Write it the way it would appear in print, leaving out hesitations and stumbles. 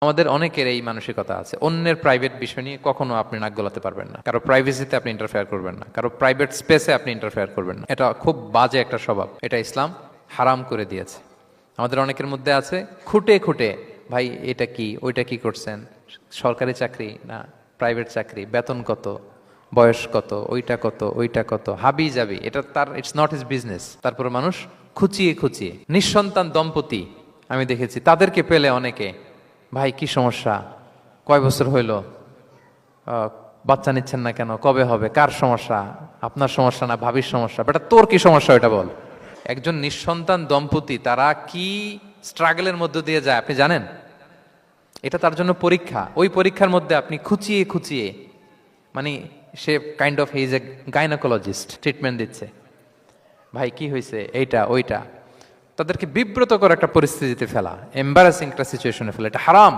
আমাদের অনেকের এই মানসিকতা আছে, অন্যের প্রাইভেট বিষয় নিয়ে কখনো আপনি নাক গলাতে পারবেন না, কারো প্রাইভেসিতে আপনি ইন্টারফেয়ার করবেন না, কারো প্রাইভেট স্পেসে আপনি ইন্টারফেয়ার করবেন না। এটা খুব বাজে একটা স্বভাব, এটা ইসলাম হারাম করে দিয়েছে। আমাদের অনেকের মধ্যে আছে খুঁটে খুঁটে, ভাই এটা কি ওইটা কি করছেন, সরকারি চাকরি না প্রাইভেট চাকরি, বেতন কত, বয়স কত, ওইটা কত ওইটা কত, হাবি যাবি, এটা তার ইটস নট হিজ বিজনেস। তারপরে মানুষ খুঁচিয়ে খুঁচিয়ে নিঃসন্তান দম্পতি আমি দেখেছি, তাদেরকে পেলে অনেকে, ভাই কি সমস্যা, কয় বছর হইল, বাচ্চা নিচ্ছেন না কেন, কবে হবে, কার সমস্যা, আপনার সমস্যা না ভাবির সমস্যা, বেটা তোর কি সমস্যা এটা বল। একজন নিঃসন্তান দম্পতি তারা কি স্ট্রাগলের মধ্য দিয়ে যায় আপনি জানেন? এটা তার জন্য পরীক্ষা। ওই পরীক্ষার মধ্যে আপনি খুঁচিয়ে খুঁচিয়ে, মানে সে kind of his a gynaecologist, treatment দিচ্ছে, ভাই কি হয়েছে এইটা ওইটা, তাদেরকে বিব্রত করে একটা পরিস্থিতিতে ফেলা, এম্বারাসিং একটা সিচুয়েশনে ফেলা, এটা হারাম।